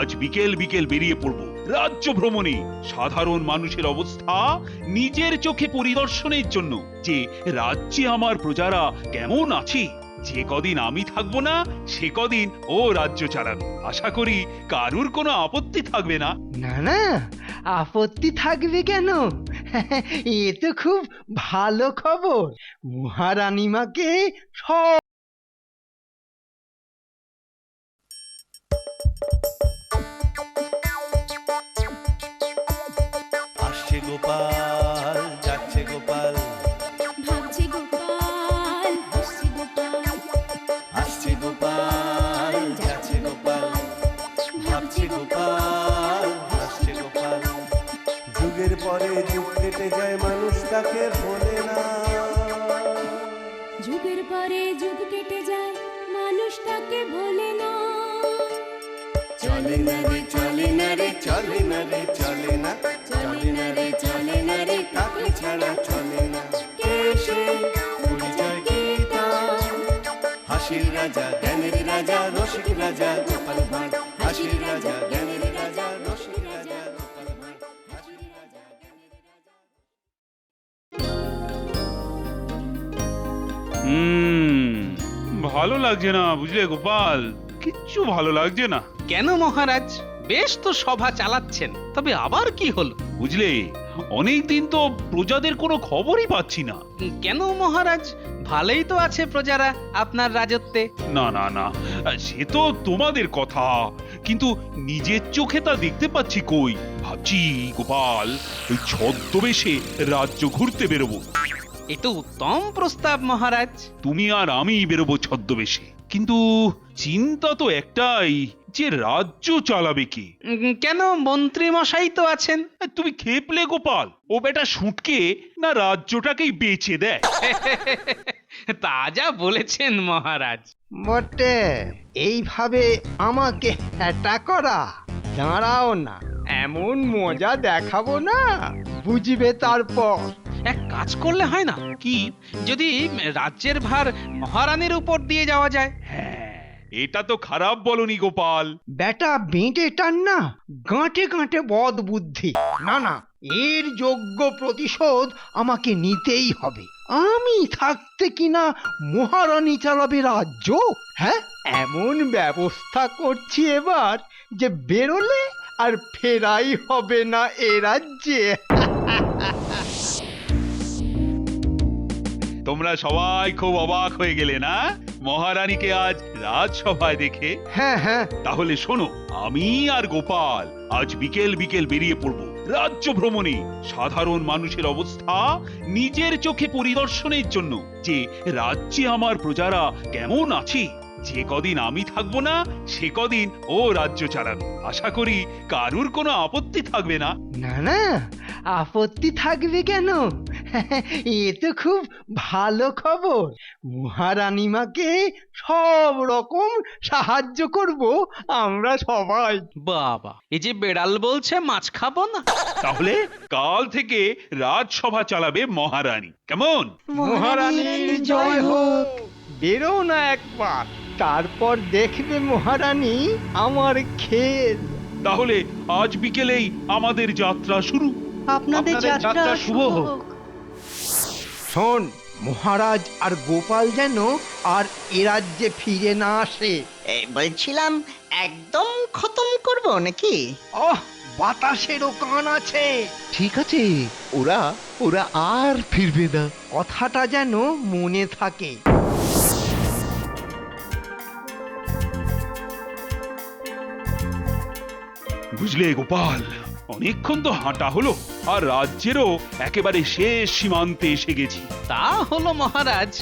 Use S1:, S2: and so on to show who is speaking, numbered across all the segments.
S1: আজ বিকেল বিকেল বেরিয়ে পড়ব রাজ্য ভ্রমণে, সাধারণ মানুষের অবস্থা নিজের চোখে পরিদর্শনের জন্য, যে রাজ্যে আমার প্রজারা কেমন আছে। যে কদিন আমি থাকবো না সে কদিন ও রাজ্য চালাবে। আশা করি কারুর কোনো আপত্তি থাকবে না।
S2: না না, আপত্তি থাকবে কেন? এ তো খুব ভালো খবর। মহারানীমাকে সব
S3: আসছে গোপাল, যাচ্ছে গোপাল,
S4: ভাবছে গোপাল, হাসছে গোপাল,
S3: আসছে গোপাল, যাচ্ছে গোপাল, ভাবছে গোপাল, হাসছে গোপাল। যুগের পরে যুগ কেটে যায়, মানুষ তাকে ভোলে না।
S4: যুগের পরে যুগ কেটে যায়, মানুষ তাকে ভোলে না।
S3: চলে না রে, চলে না রে, চলে না রে, চলে না, চলে না রে, চলে না রে, তাকে ছাড়া চলে না। কে সে? পরিচয় কি তার? হাসির রাজা, জ্ঞানের রাজা, রসিক রাজা গোপাল ভাঁড়। হাসির রাজা, জ্ঞানের রাজা, রসিক রাজা গোপাল ভাঁড়। হাসির রাজা, জ্ঞানের রাজা।
S1: ভালো লাগছে না বুঝলে গোপাল, কিচ্ছু ভালো লাগছে না।
S5: কেন মহারাজ? বেশ তো সভা চালাচ্ছেন, তবে আবার কি হলো?
S1: বুঝলে অনেকদিন তো প্রজাদের কোনো খবরই পাচ্ছি না।
S5: কেন মহারাজ? ভালোই তো আছে প্রজারা আপনার রাজত্বে।
S1: না না না, সে তো তোমাদের কথা, কিন্তু নিজের চোখে তা দেখতে পাচ্ছি কই। ভাবছি গোপাল, ওই ছদ্মবেশে রাজ্য ঘুরতে বেরোবো।
S5: এ তো উত্তম প্রস্তাব মহারাজ।
S1: তুমি আর আমি বেরোবো ছদ্মবেশে, কিন্তু চিন্তা তো একটাই, যে রাজ্য চালাবে কে?
S5: কেন, মন্ত্রী মশাই তো আছেন।
S1: তুমি খেপলে গোপাল, ও বেটা শুটকে না রাজ্যটাকেই বেচে দেয়।
S5: তা যা বলেছেন মহারাজ।
S2: বটে, এইভাবে আমাকে হ্যাটা করা? দাঁড়াও না, এমন মজা দেখাবো না, বুঝবে তারপর।
S5: এক কাজ করলে হয় না কি, যদি রাজ্যের ভার মহারানীর উপর দিয়ে যাওয়া যায়?
S1: হ্যাঁ, এটা তো খারাপ বলনি গোপাল।
S2: বেটা বেঁটেটার না গাঁটে গাঁটে বদ বুদ্ধি। না না, এর যোগ্য প্রতিশোধ আমাকে নিতেই হবে। আমি থাকতে কিনা মহারানী চালাবে রাজ্য? হ্যাঁ, এমন ব্যবস্থা করছি এবার যে বেরোলে আর ফেরাই হবে না এ রাজ্যে।
S1: তোমরা সবাই খুব অবাক হয়ে গেলে না মহারানীকে আজ রাজসভায় দেখে?
S2: হ্যাঁ হ্যাঁ,
S1: তাহলে শোনো, আমি আর গোপাল আজ বিকেল বিকেল বেরিয়ে পড়ব রাজ্য ভ্রমণে, সাধারণ মানুষের অবস্থা নিজের চোখে পরিদর্শনের জন্য, যে রাজ্যে আমার প্রজারা কেমন আছে। যে কদিন আমি থাকবো না সে কদিন ও রাজ্য চালাবে। আশা করি কারুর কোনো আপত্তি থাকবে না।
S2: না না, আপত্তি থাকবে কেন? এ তো খুব ভালো খবর। মহারানীমাকে সব রকম সাহায্য করব আমরা সবাই।
S5: বাবা, এই যে বেড়াল বলছে মাছ খাবো না।
S1: তাহলে কাল থেকে রাজসভা চালাবে মহারানী, কেমন?
S2: মহারানীর জয় হোক। বেরো না একবার, তারপর দেখবে মহারানী আমার খেল।
S1: তাহলে আজ বিকেলেই আমাদের যাত্রা শুরু।
S6: আপনাদের যাত্রা শুভ হোক।
S2: শোন, মহারাজ আর গোপাল যেন আর এ রাজ্যে ফিরে না আসে।
S6: বলছিলাম একদম খতম করব নাকি?
S2: বাতাসেরও কান আছে।
S7: ঠিক আছে, ওরা ওরা আর ফিরবে না।
S2: কথাটা যেন মনে থাকে।
S1: বুঝলে গোপাল, অনেকক্ষণ তো হাঁটা হলো, আর রাজ্যেরও একেবারে শেষ সীমান্তে এসে গেছি।
S5: তা হলো মহারাজ,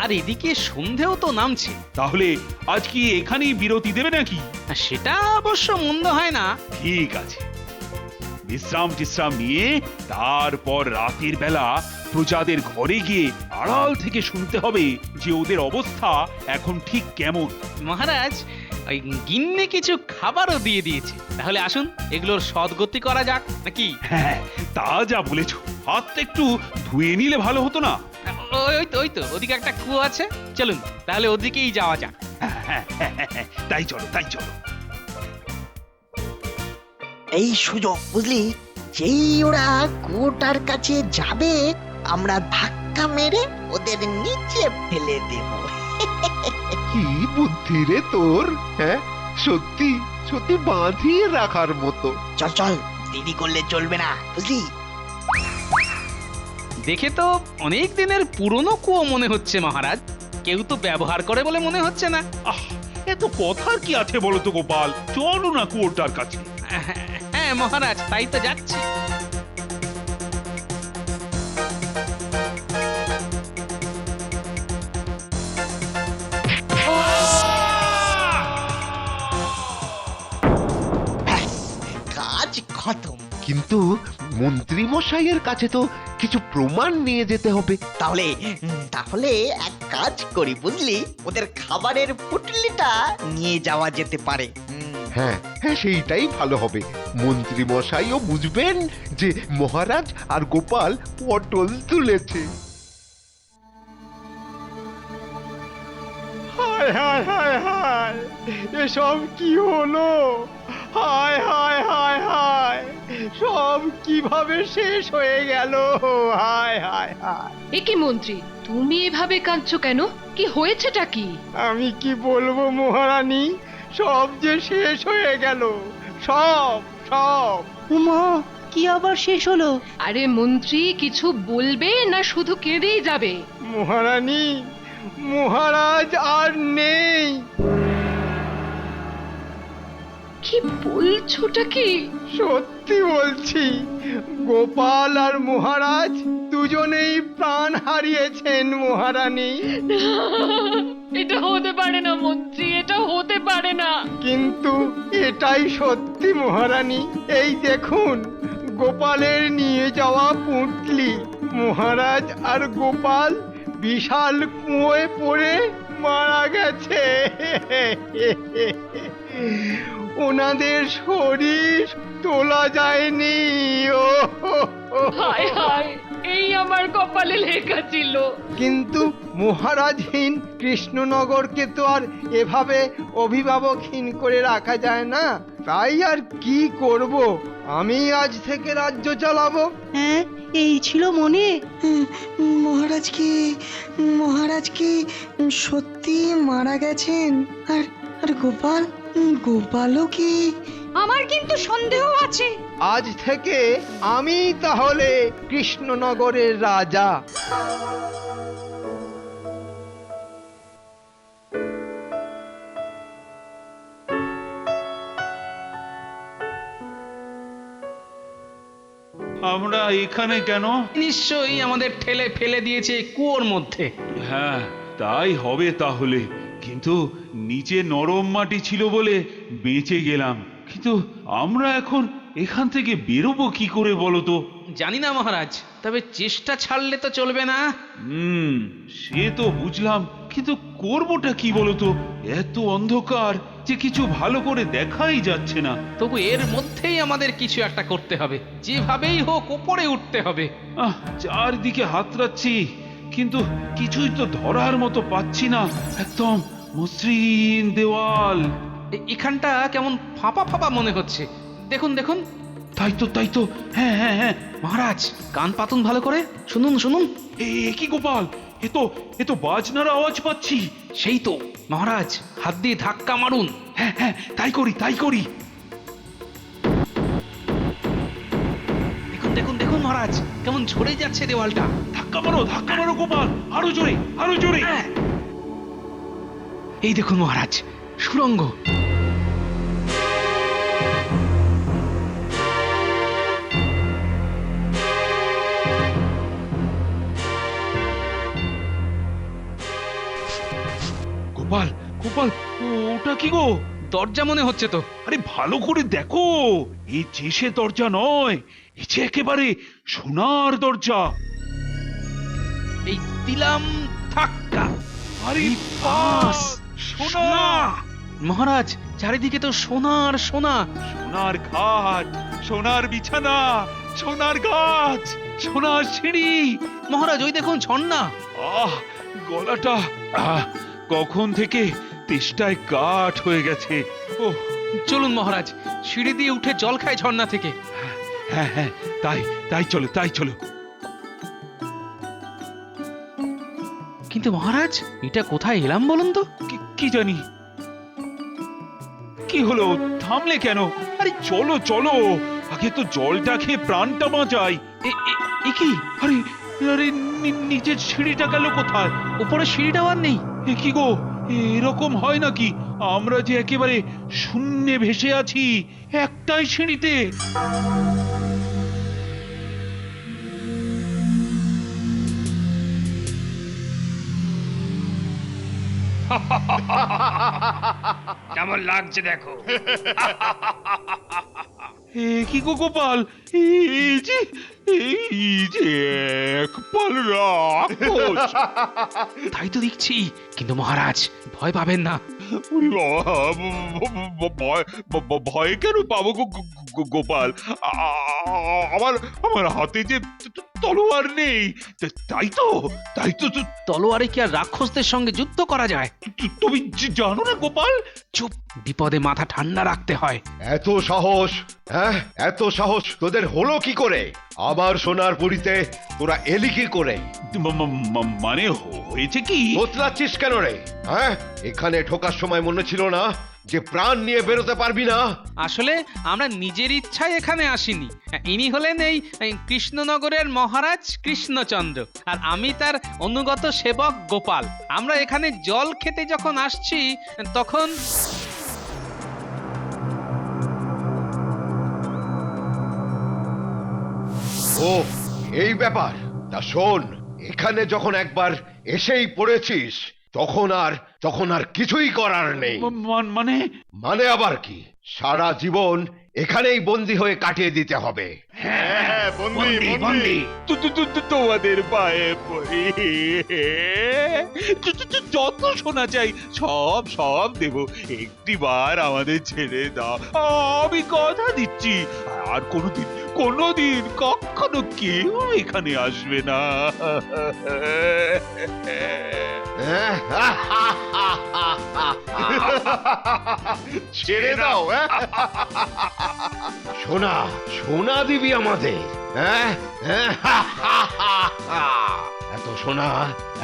S5: আর এদিকে সন্ধেও তো নামছে।
S1: তাহলে আজ কি এখানেই বিরতি দেবে নাকি?
S5: সেটা অবশ্য মন্দ হয় না।
S1: ঠিক আছে, বিশ্রাম টিশ্রাম নিয়ে তারপর রাতের বেলা প্রজাদের ঘরে গিয়ে আড়াল থেকে শুনতে হবে যে ওদের অবস্থা এখন ঠিক কেমন।
S5: মহারাজ, ওই গিন্নি কিছু খাবারও দিয়ে দিয়েছে। তাহলে আসুন, এগুলোর সদ্গতি করা যাক নাকি?
S1: হ্যাঁ, তা যা বলেছ। হাতটা একটু ধুয়ে নিলে ভালো হতো না?
S5: ওই তো ওদিকে একটা কুয়ো আছে, চলুন তাহলে ওদিকেই যাওয়া যাক।
S1: তাই চলো, তাই চলো।
S6: এই সুযোগ বুঝলি, যেই ওরা কুয়োটার কাছে যাবে আমরা ধাক্কা মেরে ওদের নিচে ফেলে দেব।
S7: কি বুদ্ধি রে তোর, হ্যাঁ? সত্যি সত্যি বাঁধিয়ে রাখার মতো।
S6: চল চল, দেরি করলে চলবে না বুঝলি।
S5: দেখে তো অনেক দিনের পুরনো কুয়ো মনে হচ্ছে মহারাজ, কেউ তো ব্যবহার করে বলে মনে হচ্ছে না।
S1: আহ এত কথার কি আছে বলো তো গোপাল, চলো না কুয়োটার কাছে।
S5: হ্যাঁ মহারাজ, তাই তো যাচ্ছি।
S6: ব্যাস, কাজ খতম।
S7: কিন্তু মন্ত্রী মশাইয়ের কাছে তো কিছু প্রমাণ নিয়ে যেতে হবে।
S6: তাহলে এক কাজ করি বুঝলি, ওদের খাবারের পুটলিটা নিয়ে যাওয়া যেতে পারে।
S7: হ্যাঁ হ্যাঁ, সেইটাই ভালো হবে। মন্ত্রী মশাইও বুঝবেন যে মহারাজ আর গোপাল পটল তুলেছে।
S2: হায় হায় হায় হায়, এসব কি হলো? হায় হায় হায় হায়, সব কিভাবে শেষ হয়ে গেল? হায় হায় হায়।
S8: এ কি মন্ত্রী, তুমি এভাবে কাঁদছো কেন? কি হয়েছেটা কি?
S2: আমি কি বলবো মহারানী, সব যে শেষ হয়ে গেল, সব সব।
S6: উমা, কি আবার শেষ হলো?
S8: আরে মন্ত্রী, কিছু বলবে না শুধু কেঁদেই যাবে?
S2: মহারানী, মহারাজ আর নেই।
S8: কি বলছোটা কি?
S2: সত্যি বলছি, গোপাল আর মহারাজ দুজনেই প্রাণ হারিয়েছেন মহারানী।
S8: এটা হতে পারে না মন্ত্রী, এটা হতে পারে না।
S2: কিন্তু এটাই সত্যি মহারানী। এই দেখুন গোপালের নিয়ে যাওয়া পুঁটলি। মহারাজ আর গোপাল বিশাল কুয়োয় পড়ে মারা গেছে। ওনাদের শরীর তোলা যায়নি। ও
S8: হায় হায়, এই আমার কপালে লেখা ছিল।
S2: কিন্তু মহারাজহীন কৃষ্ণনগরকে তো আর এভাবে অভিভাবকহীন করে রাখা যায় না। তাই আর কি করব, আমি আজ থেকে রাজ্য চালাবো।
S6: হ্যাঁ, এই ছিল মনে। মহারাজ কি সত্যি মারা গেছেন? আর গোপালও কি?
S8: আমার কিন্তু সন্দেহ আছে।
S2: আজ থেকে আমি তাহলে কৃষ্ণনগরের রাজা।
S1: আমরা এখানে কেন?
S5: নিশ্চয়ই আমাদের ঠেলে ফেলে দিয়েছে কুয়োর মধ্যে।
S1: হ্যাঁ তাই হবে তাহলে, কিন্তু নিচে নরম মাটি ছিল বলে বেঁচে গেলাম। কিন্তু আমরা এখন এখান থেকে বেরোবো কি করে বলো তো?
S5: জানি না মহারাজ, তবে চেষ্টা ছাড়লে তো চলবে না।
S1: সে তো বুঝলাম, কিন্তু করবোটা কি বলো তো? এত অন্ধকার যে কিছু ভালো করে দেখাই যাচ্ছে না।
S5: তবু এর মধ্যেই আমাদের কিছু একটা করতে হবে, যেভাবেই হোক ওপরে উঠতে হবে।
S1: চারদিকে হাতড়াচ্ছি, কিন্তু কিছুই তো ধরার মতো পাচ্ছি না। একদম মসৃণ দেওয়াল।
S5: এখানটা কেমন ফাঁপা ফাঁপা মনে হচ্ছে। দেখুন দেখুন।
S1: তাই তো, হ্যাঁ হ্যাঁ হ্যাঁ।
S5: মহারাজ, কান পাতুন ভালো করে, শুনুন শুনুন।
S1: এ কি গোপাল, এ তো বাজনার আওয়াজ পাচ্ছি।
S5: সেই তো মহারাজ, হাত দিয়ে ধাক্কা মারুন।
S1: হ্যাঁ হ্যাঁ, তাই করি।
S5: দেখুন দেখুন দেখুন মহারাজ, কেমন ঝরে যাচ্ছে দেওয়ালটা।
S1: ধাক্কা মারো গোপাল, আরো জোরে।
S5: হ্যাঁ। এই দেখুন মহারাজ, সুড়ঙ্গ।
S1: গোপাল, ওটা কি গো?
S5: দরজা মনে হচ্ছে তো।
S1: আরে ভালো করে দেখো, এই চেষে দরজা নয়, এই যে একেবারে সোনার দরজা।
S5: এই দিলাম ধাক্কা।
S1: আরে বাস, সোনা!
S5: মহারাজ, চারিদিকে তো সোনার সোনা।
S1: সোনার খাট, সোনার বিছানা, সোনার গাছ, সোনার সিঁড়ি।
S5: মহারাজ, ওই দেখুন ঝর্ণা।
S1: গলাটা কখন থেকে তেষ্টায় কাঠ হয়ে গেছে। ও
S5: চলুন মহারাজ, সিঁড়ি দিয়ে উঠে জল খাই ঝর্ণা থেকে।
S1: হ্যাঁ হ্যাঁ, তাই তাই চলো, তাই চলো।
S5: কিন্তু মহারাজ, এটা কোথায় এলাম বলুন তো?
S1: কি জানি, কি হলো, থামলে কেন? আরে চলো চলো, আগে তো জলটা খেয়ে প্রাণটা বাঁচাই।
S5: এ কি?
S1: আরে আরে নিচের সিঁড়িটা গেল কোথায়?
S5: উপরে সিঁড়িটাও আর নেই।
S1: এ কি গো, এরকম হয় নাকি? আমরা যে একেবারে শূন্যে ভেসে আছি, একটাই সিঁড়িতে।
S2: কেমন লাগছে দেখো।
S1: এ কি গো গোপাল, এই যে এক পাল রাক্ষস।
S5: তাই তো দেখছি, কিন্তু মহারাজ ভয় পাবেন না।
S1: ওরে ভয় কেন পাবো গোপাল? আমার আমার হাতে যে তলোয়ার নেই। তাই তো
S5: তলোয়ারে কি আর রাক্ষসদের সঙ্গে যুদ্ধ করা যায়?
S1: তুমি জানো না গোপাল?
S5: চুপ, বিপদে মাথা ঠান্ডা রাখতে হয়।
S7: এত সাহস, হ্যাঁ এত সাহস তোদের হলো কি করে? আবার সোনার পুরীতে তোরা এলি কি করে?
S1: মানে হয়েছে কি?
S7: বতলাচ্ছিস কেন রে? হ্যাঁ, এখানে ঢোকার সময় মনে ছিল না যে প্রাণ নিয়ে বেরোতে পারবি না?
S5: আসলে আমরা নিজের ইচ্ছায় এখানে আসিনি। ইনি হলেন এই কৃষ্ণনগরের মহারাজ কৃষ্ণচন্দ্র, আর আমি তার অনুগত সেবক গোপাল। আমরা এখানে জল খেতে যখন আসছি তখন
S7: ও এই ব্যাপার। তা শোন, এখানে যখন একবার এসেই পড়েছিস তখন আর কিছুই করার নেই।
S1: মানে
S7: মানে আবার কি? সারা জীবন এখানেই বন্দি হয়ে কাটিয়ে দিতে হবে।
S1: হ্যাঁ, বন্দি। তোমাদের পায়ে পড়ি, যত শোনা চাই সব দেব। একটিবার আমাদের ছেড়ে দাও, আমি কথা দিচ্ছি। আর কোনোদিন কখনো কেউ এখানে আসবে না।
S7: ছেড়ে দাও। সোনা দিবি আমাদের?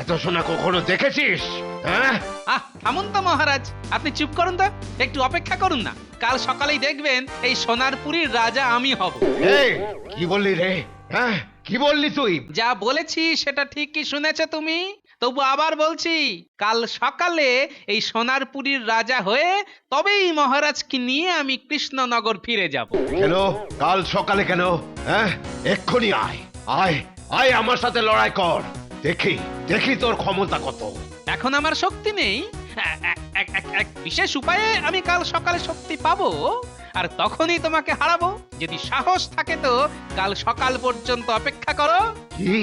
S7: এত সোনা কখনো দেখেছিস?
S5: থামুন তো মহারাজ, আপনি চুপ করুন তো, একটু অপেক্ষা করুন না। কাল সকালেই দেখবেন এই সোনারপুরীর রাজা আমি হব।
S7: এই কি বললি রে? হ্যাঁ, কি বললি তুই?
S5: যা বলেছি সেটা ঠিক কি শুনেছ তুমি? তবু আবার বলছি, কাল সকালে এই সোনারপুরীর রাজা হয়ে তবেই মহারাজকে নিয়ে আমি কৃষ্ণনগর ফিরে যাব।
S7: কেন কাল সকালে কেন? হ্যাঁ, এক্ষুনি আয় আমার সাথে লড়াই কর। দেখি তোর ক্ষমতা কত।
S5: এখন আমার শক্তি নেই, এক বিশেষ উপায়ে আমি কাল সকালে শক্তি পাবো, আর তখনই তোমাকে হারাবো। যদি সাহস থাকে তো কাল সকাল পর্যন্ত অপেক্ষা করো।
S7: কি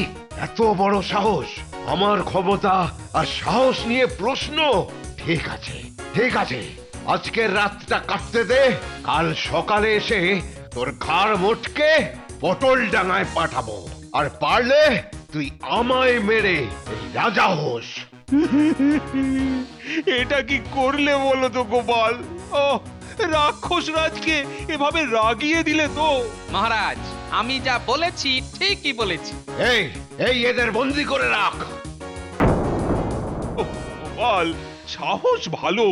S7: এত বড় সাহস? আমার ক্ষমতা আর সাহস নিয়ে প্রশ্ন? ঠিক আছে, আজকের রাতটা কাটতে দে। কাল সকালে এসে তোর ঘাড় মোটকে পটল ডাঙায় পাঠাবো, আর পারলে তুই আমায় মেরে এই রাজা হোস।
S1: এটা কি করলে বলো তো গোপাল? ও রাক্ষস রাজকে এভাবে রাগিয়ে দিলে তো।
S5: মহারাজ, আমি যা বলেছি ঠিকই বলেছি।
S7: এই এদের বন্দি করে রাখ।
S1: গোপাল, সাহস ভালো,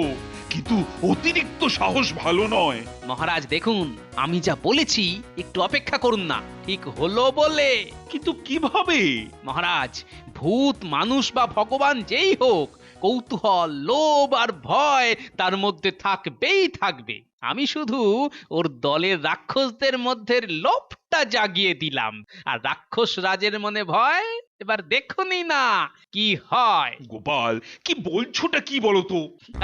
S1: কিন্তু অতিরিক্ত সাহস ভালো নয়।
S5: মহারাজ দেখুন, আমি যা বলেছি একটু অপেক্ষা করুন না, ঠিক হলো বলে।
S1: কিন্তু কিভাবে?
S5: মহারাজ, ভূত মানুষ বা ভগবান যেই হোক, কৌতূহল, লোভ আর ভয় তার মধ্যে থাকবে। আমি শুধু ওর দলের রাক্ষসদের মধ্যে লোভটা জাগিয়ে দিলাম, আর রাক্ষস রাজের মনে ভয়। এবার দেখুনই না কি হয়।
S1: গোপাল, কি বলছোটা কি বলতো?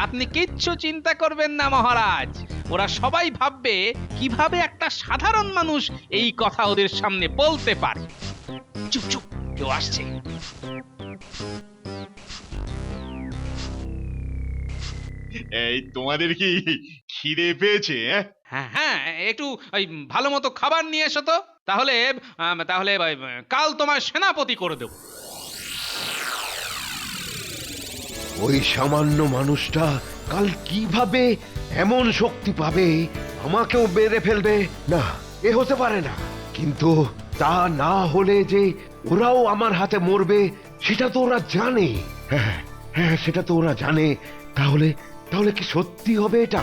S5: আপনি কিচ্ছু চিন্তা করবেন না মহারাজ, ওরা সবাই ভাববে কিভাবে একটা সাধারণ মানুষ এই কথা ওদের সামনে বলতে পারে। চুপ, কেউ আসছে।
S1: এই তোমাদের কি খিদে পেয়েছে?
S5: হ্যাঁ, একটু ওই ভালো মতো খাবার নিয়ে এসো তো, তাহলে কাল তোমার সেনাপতি করে দেব।
S7: ওই সামান্য মানুষটা কাল কিভাবে এমন শক্তি পাবে আমাকেও মেরে ফেলবে? না, এ হতে পারে না। কিন্তু তা না হলে যে ওরাও আমার হাতে মরবে সেটা তো ওরা জানে। হ্যাঁ হ্যাঁ, সেটা তো ওরা জানে। তাহলে তাহলে কি সত্যি হবে এটা?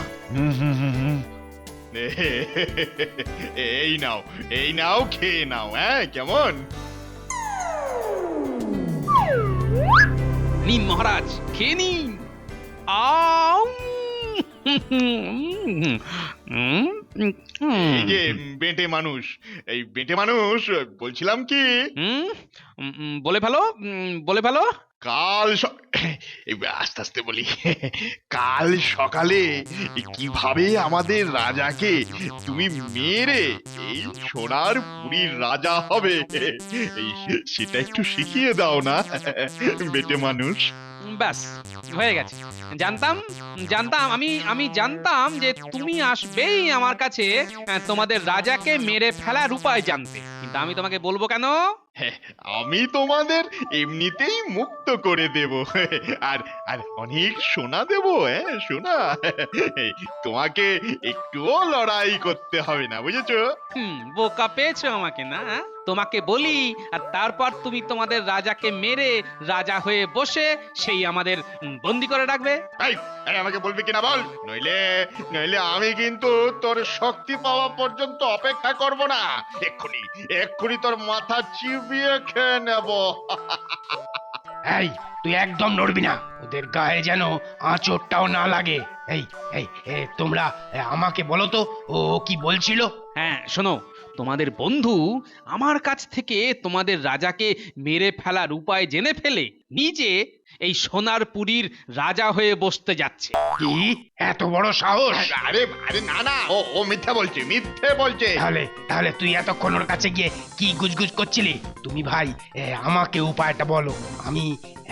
S9: এই নাও খেয়ে নাও। হ্যাঁ, কেমন?
S5: নিন মহারাজ, খেয়ে নিন। আম!
S9: এই যে বেঁটে মানুষ, এই বেঁটে মানুষ, বলছিলাম কি,
S5: বলে ফেলো, বলে ফেলো।
S9: কাল এই আস্তে আস্তে বলি, কাল সকালে কিভাবে আমাদের রাজাকে তুমি মেরে এই সোনার পুরীর রাজা হবে, এই সেটা একটু শিখিয়ে দাও না বেটে মানুষ।
S5: ব্যাস, হয়ে গেছে। জানতাম জানতাম আমি জানতাম যে তুমি আসবেই আমার কাছে তোমাদের রাজাকে মেরে ফেলার উপায় জানতে, কিন্তু আমি তোমাকে বলবো কেন?
S9: হ্যাঁ, আমি তোমাদের এমনিতেই মুক্ত করে দেব, আর আর অনেক সোনা দেব। হ্যাঁ, সোনা, তোমাকে একটুও লড়াই করতে হবে না, বুঝেছো?
S5: বোকা পেয়েছো আমাকে না? তোমাকে বলি আর তারপর তুমি তোমাদের রাজাকে মেরে রাজা হয়ে বসে সেই আমাদের বন্দি করে রাখবে।
S9: এই, আমাকে বলবি কিনা বল, নইলে নইলে আমি কিন্তু তোর শক্তি পাওয়া পর্যন্ত অপেক্ষা করব না। এক্ষুনি এক্ষুনি তোর মাথা চিবিয়ে খেয়ে নেব।
S2: এই, তুই একদম নড়বি না, ওদের গায়ে যেন আঁচড়টাও না লাগে। এই এই তোমরা আমাকে বলো তো, ও কি বলছিল?
S5: হ্যাঁ শোনো, তোমাদের বন্ধু আমার কাছ থেকে তোমাদের রাজাকে মেরে ফেলার উপায় জেনে ফেলে নিজে এই সোনার পুরীর রাজা হয়ে বসতে যাচ্ছে।
S2: কি এত বড় সাহস?
S9: আরে আরে না না, ও মিথ্যে বলছে, মিথ্যে বলছে।
S2: তাহলে তাহলে তুই এতক্ষণ ওর কাছে গিয়ে কি গুজগুজ করছিলি? তুমি ভাই আমাকে উপায়টা বলো, আমি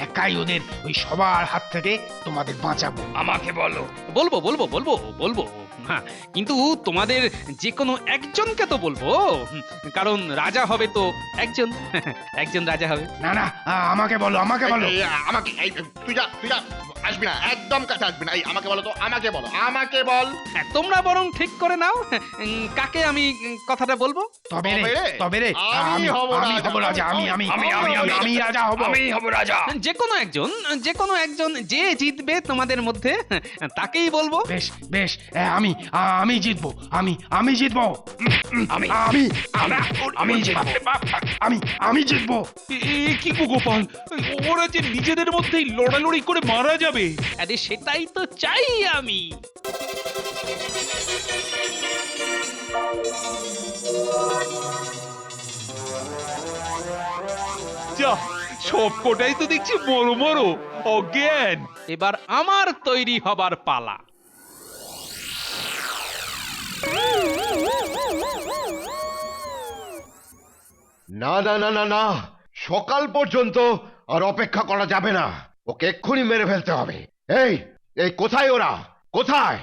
S2: একাই ওদের ওই সবার হাত থেকে তোমাদের বাঁচাবো। আমাকে বলো।
S5: বলবো বলবো বলবো বলবো, হ্যাঁ, কিন্তু তোমাদের যে কোনো একজনকে তো বলবো, কারণ রাজা হবে তো একজন, একজন রাজা হবে।
S2: না না, আমাকে বলো, আমাকে বলো।
S9: আমাকে তুই যা আসবি না, একদম কাছে আসবি না। এই আমাকে বলো তো, আমাকে বলো, আমাকে বল।
S5: হ্যাঁ, তোমরা বরং ঠিক করে নাও কাকে আমি কথাটা বলবো।
S2: তবে রে
S9: আমি হব
S2: রাজা, আমি রাজা হব, আমি হব রাজা।
S5: যে কোনো একজন যে জিতবে তোমাদের মধ্যে তাকেই বলবো।
S2: বেশ বেশ, আমি জিতবো, আমি জিতবো, আমি জিতবো।
S1: কি গো গোপাল, ওরা যে নিজেদের মধ্যেই লড়ালড়ি করে মারা যাবে।
S5: আরে সেটাই তো চাই আমি।
S1: যা, সবকটাই তো দেখছি বড় বড় অজ্ঞান।
S5: এবার আমার তৈরি হবার পালা।
S7: না না না না না, সকাল পর্যন্ত আর অপেক্ষা করা যাবে না। ওকে এক্ষুনি মেরে ফেলতে হবে। এই এই কোথায় ওরা, কোথায়?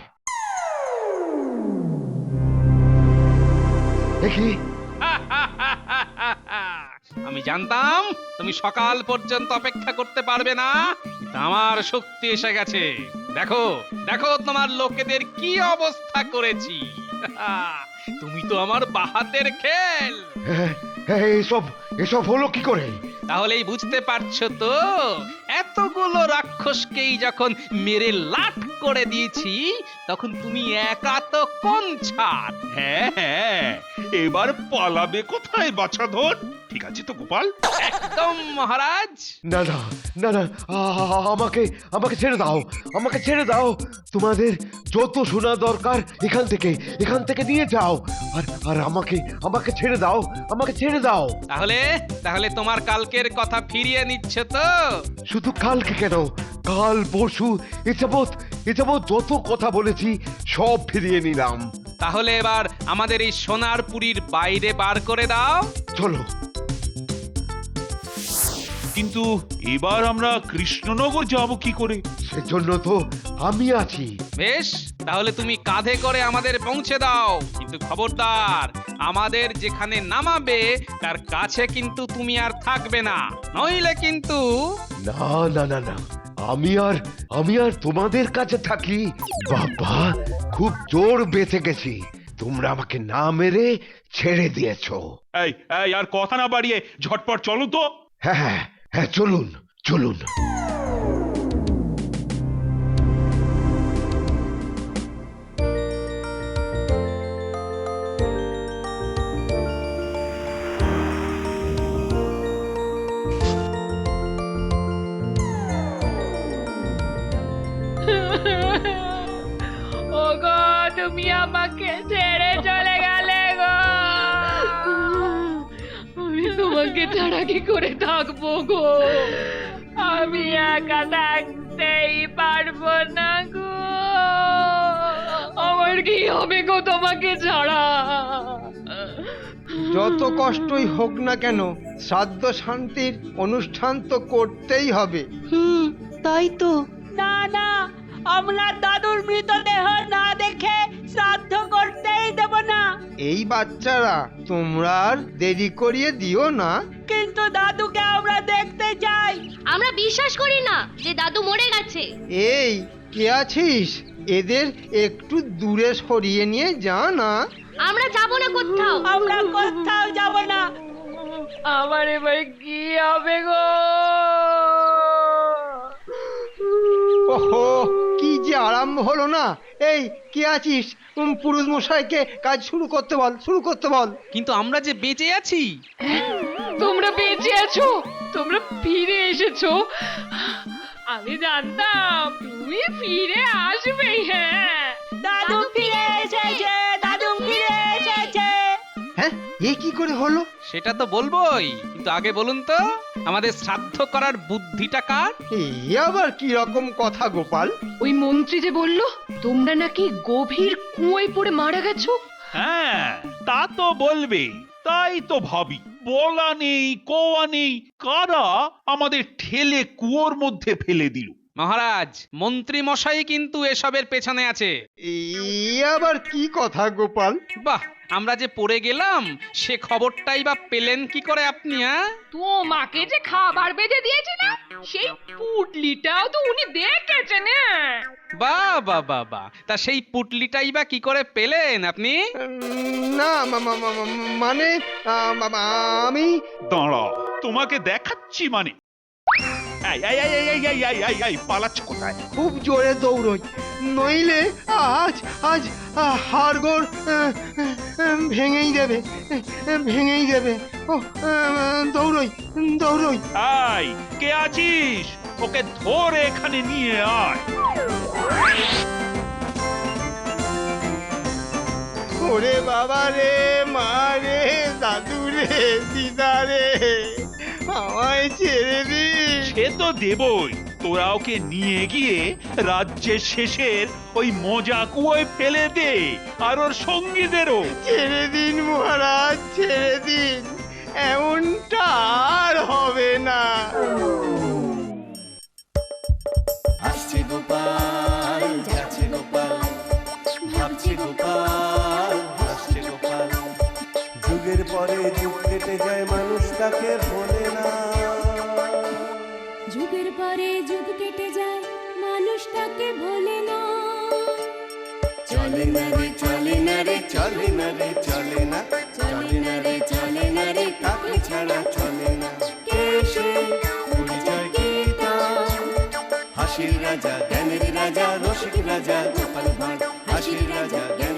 S7: দেখি।
S5: আমি জানতাম তুমি সকাল পর্যন্ত অপেক্ষা করতে পারবে না, কিন্তু আমার শক্তি এসে গেছে। দেখো দেখো তোমার লোকেদের কি অবস্থা করেছি। তুমি তো আমার বাহাতের খেল।
S7: এসব এসব হলো কি করে?
S5: তাহলেই বুঝতে পারছো তো, এতগুলো রাক্ষসকেই যখন মেরে লাট করে দিয়েছি, তখন তুমি একা তো কোন ছাড়।
S1: হ্যাঁ হ্যাঁ, এবার পালাবে কোথায় বাছাধন? ঠিক আছে তো গোপাল?
S5: একদম মহারাজ।
S7: না না না না, আমাকে আমাকে ছেড়ে দাও, আমাকে ছেড়ে দাও। তোমাদের যত সোনা দরকার এখান থেকে নিয়ে যাও। আর আর আমাকে আমাকে ছেড়ে দাও, আমাকে ছেড়ে দাও।
S5: তাহলে তাহলে তোমার কালকের কথা ফিরিয়ে নিচ্ছে তো?
S7: শুধু কালকে কেন, কাল পরশু এযাবৎ যত কথা বলেছি সব ফিরিয়ে নিলাম।
S5: তাহলে এবার আমাদের এই সোনার পুরীর বাইরে বার করে দাও।
S7: চলো।
S1: কিন্তু এবার আমরা কৃষ্ণনগর যাব কি করে?
S7: সেজন্য তো আমি আছি।
S5: বেশ, তাহলে তুমি কাঁধে করে আমাদের পৌঁছে দাও, কিন্তু খবরদার, আমাদের যেখানে নামাবে তার কাছে কিন্তু তুমি আর থাকবে না, নইলে কিন্তু।
S7: না না না না, আমি আর তোমাদের কাছে থাকি? বাবা, খুব জোর বেঁচে গেছি। তোমরা আমাকে না মেরে ছেড়ে দিয়েছো।
S1: এই এই আর কথা না বাড়িয়ে ঝটপট চলো তো।
S7: হ্যাঁ হ্যাঁ হ্যাঁ, চলুন চলুন।
S8: ওগো তুমি আমাকে ছেড়ে চলে গেলে গো, আমি তোমাকে ছাড়া কি করে থাকবো গো, আমি একা থাকতেই পারবো না গো, আমার কি হবে গো তোমাকে ছাড়া?
S2: যত কষ্টই হোক না কেন, শ্রাদ্ধ শান্তির অনুষ্ঠান তো করতেই হবে।
S6: তাই তো।
S10: না না, আমরা দাদুর মৃতদেহ না দেখে শ্রাদ্ধ করতেই দেব না।
S2: এই বাচ্চারা, তোমরা আর দেরি করিয়ে দিও না।
S10: কিন্তু দাদুকে আমরা দেখতে চাই।
S4: আমরা বিশ্বাস করি না যে দাদু মরে গেছে।
S2: এই, কে আছিস? এদের একটু দূরে সরিয়ে নিয়ে যা না।
S4: আমরা যাব না কোথাও।
S10: আমরা কোথাও যাব না।
S8: আমার এবার কি হবে গো?
S2: ওহো, কি যে আরাম হলো না। এই, কে আছিস? পুরুষ মশাইকে কাজ শুরু করতে বল, শুরু করতে বল।
S5: কিন্তু আমরা যে বেঁচে আছি।
S8: তোমরা বেঁচে আছো, তোমরা ফিরে এসেছো। আমি জানতাম তুমি ফিরে আসবেই। হ্যাঁ,
S10: দাদু ফিরে এসেছে, দাদু ফিরে এসেছে।
S2: হ্যাঁ, এ কি করে হলো?
S5: সেটা তো বলবোই, কিন্তু আগে বলুন তো আমাদের শ্রাদ্ধ করার বুদ্ধিটা কার?
S2: এই আবার কি রকম কথা গোপাল?
S8: ওই মন্ত্রী যে বলল তোমরা নাকি গভীর কুয়োয় পড়ে মারা গেছো।
S1: হ্যাঁ, তা তো বলবে। তাই তো ভাবি, বলা নেই কোয়া নেই, কারা আমাদের ঠেলে কুয়োর মধ্যে ফেলে দিল।
S5: মহারাজ, মন্ত্রী মশাই কিন্তু এসবের পেছনে আছে।
S2: এই আবার কি কথা গোপাল?
S5: বাহ, আমরা যে পড়ে গেলাম সে খবরটাই বা পেলেন কি করে আপনি?
S8: তোমাকে যে খাবার বেঁধে দিয়েছি না, সেই পুটলিটাও তো উনি দেখেছেন।
S5: বাহ, তা সেই পুটলিটাই বা কি করে পেলেন আপনি?
S2: না, মানে আমি
S1: দাঁড়া, তোমাকে দেখাচ্ছি। মানে এই এই এই এই এই এই এই এই পালাচ্ছ কোথায়?
S2: খুব জোরে দৌড়ই, নইলে আজ আজ হাড়গোড় ভেঙেই দেবে, ভেঙেই দেবে। ও, দৌড়ই দৌড়ই।
S1: এই, কে আছিস? ওকে ধরে এখানে নিয়ে আয়।
S2: ওরে বাবা রে, মা রে, দাদু রে, দিদা রে, আমায় ছেড়ে দিস।
S1: সে তো দেবই। তোরা ওকে নিয়ে গিয়ে রাজ্যের শেষের ওই মজা কুয়োয় ফেলে দে, আর ওর সঙ্গীদেরও।
S2: ছেড়ে দিন মহারাজ, ছেড়ে দিন, এমনটা আর হবে না।
S3: আসছে গোপাল, যাচ্ছে গোপাল, ভাবছে গোপাল, হাসছে গোপাল। যুগের পরে যুগ কেটে যায়, মানুষ তাকে ভোলে না।
S4: যুগের পরে যুগ কেটে যায়, মানুষ তাকে ভোলে না।
S3: চলে না রে, চলে না রে, চলে না রে, চলে না, চলে না রে, চলে না রে, তাকে ছাড়া চলে না। কে সে? পরিচয় কি তার? হাসির রাজা, জ্ঞানের রাজা, রসিক রাজা, গোপাল ভাঁড়। হাসির রাজা, জ্ঞানের